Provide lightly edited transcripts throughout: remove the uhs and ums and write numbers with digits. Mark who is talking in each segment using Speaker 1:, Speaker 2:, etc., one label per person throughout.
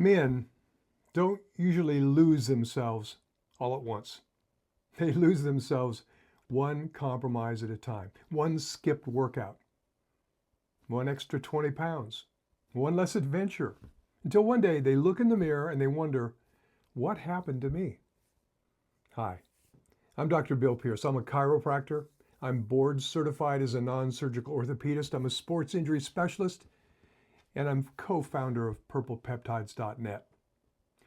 Speaker 1: Men don't usually lose themselves all at once. They lose themselves one compromise at a time, one skipped workout, one extra 20 pounds, one less adventure, until one day they look in the mirror and they wonder, what happened to me? Hi, I'm Dr. Bill Pierce. I'm a chiropractor. I'm board certified as a non-surgical orthopedist. I'm a sports injury specialist, and I'm co-founder of purplepeptides.net.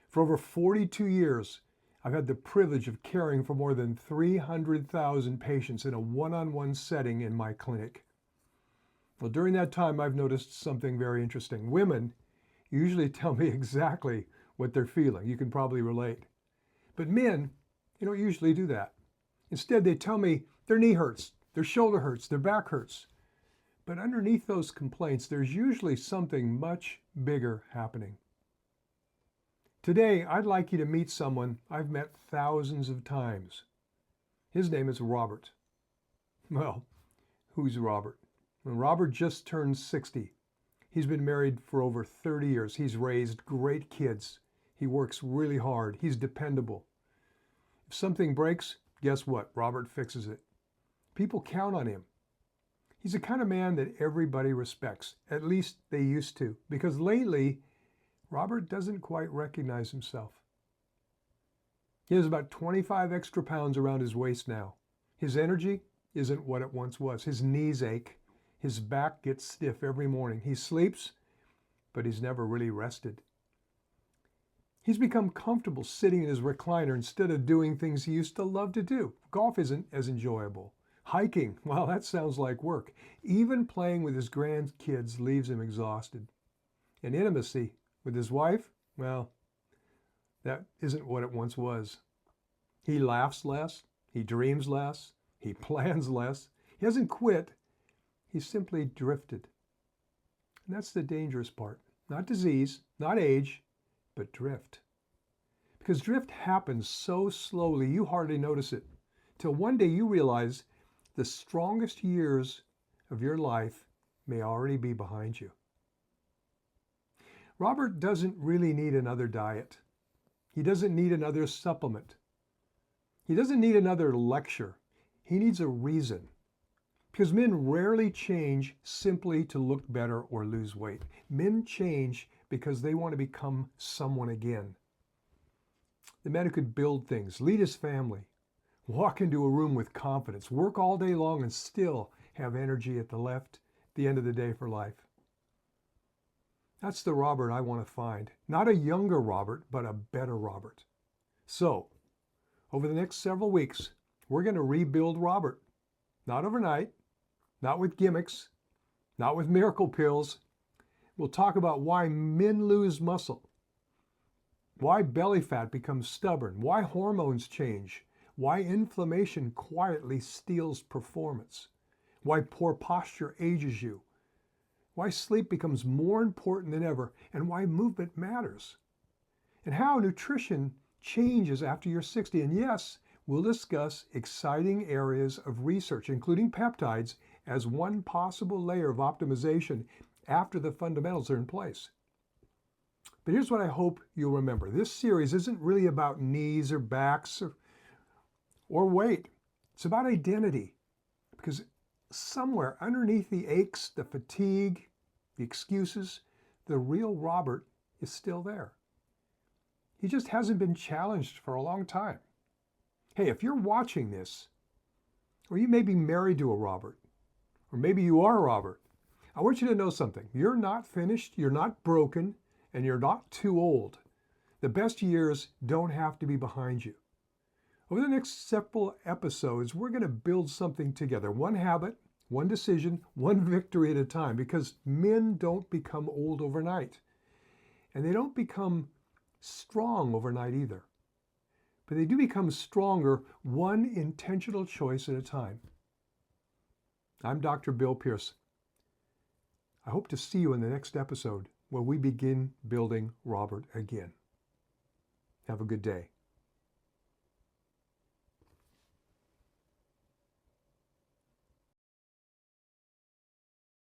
Speaker 1: For over 42 years, I've had the privilege of caring for more than 300,000 patients in a one-on-one setting in my clinic. Well, during that time, I've noticed something very interesting. Women usually tell me exactly what they're feeling. You can probably relate. But men, don't usually do that. Instead, they tell me their knee hurts, their shoulder hurts, their back hurts. But underneath those complaints, there's usually something much bigger happening. Today, I'd like you to meet someone I've met thousands of times. His name is Robert. Well, who's Robert? Well, Robert just turned 60. He's been married for over 30 years. He's raised great kids. He works really hard. He's dependable. If something breaks, guess what? Robert fixes it. People count on him. He's the kind of man that everybody respects. At least they used to, because lately, Robert doesn't quite recognize himself. He has about 25 extra pounds around his waist now. His energy isn't what it once was. His knees ache. His back gets stiff every morning. He sleeps, but he's never really rested. He's become comfortable sitting in his recliner instead of doing things he used to love to do. Golf isn't as enjoyable. Hiking, well, that sounds like work. Even playing with his grandkids leaves him exhausted. And intimacy with his wife, well, that isn't what it once was. He laughs less, he dreams less, he plans less. He hasn't quit, he's simply drifted. And that's the dangerous part. Not disease, not age, but drift. Because drift happens so slowly you hardly notice it, till one day you realize the strongest years of your life may already be behind you. Robert doesn't really need another diet. He doesn't need another supplement. He doesn't need another lecture. He needs a reason. Because men rarely change simply to look better or lose weight. Men change because they want to become someone again. The man who could build things, lead his family, walk into a room with confidence, work all day long and still have energy at the end of the day for life. That's the Robert I want to find. Not a younger Robert, but a better Robert. So, over the next several weeks, we're going to rebuild Robert. Not overnight, not with gimmicks, not with miracle pills. We'll talk about why men lose muscle, why belly fat becomes stubborn, why hormones change, why inflammation quietly steals performance, why poor posture ages you, why sleep becomes more important than ever, and why movement matters, and how nutrition changes after you're 60. And yes, we'll discuss exciting areas of research, including peptides, as one possible layer of optimization after the fundamentals are in place. But here's what I hope you'll remember. This series isn't really about knees or backs or weight. It's about identity. Because somewhere underneath the aches, the fatigue, the excuses, the real Robert is still there. He just hasn't been challenged for a long time. Hey, if you're watching this, or you may be married to a Robert, or maybe you are a Robert, I want you to know something. You're not finished, you're not broken, and you're not too old. The best years don't have to be behind you. Over the next several episodes, we're going to build something together. One habit, one decision, one victory at a time, because men don't become old overnight. And they don't become strong overnight either. But they do become stronger one intentional choice at a time. I'm Dr. Bill Pierce. I hope to see you in the next episode where we begin building Robert again. Have a good day.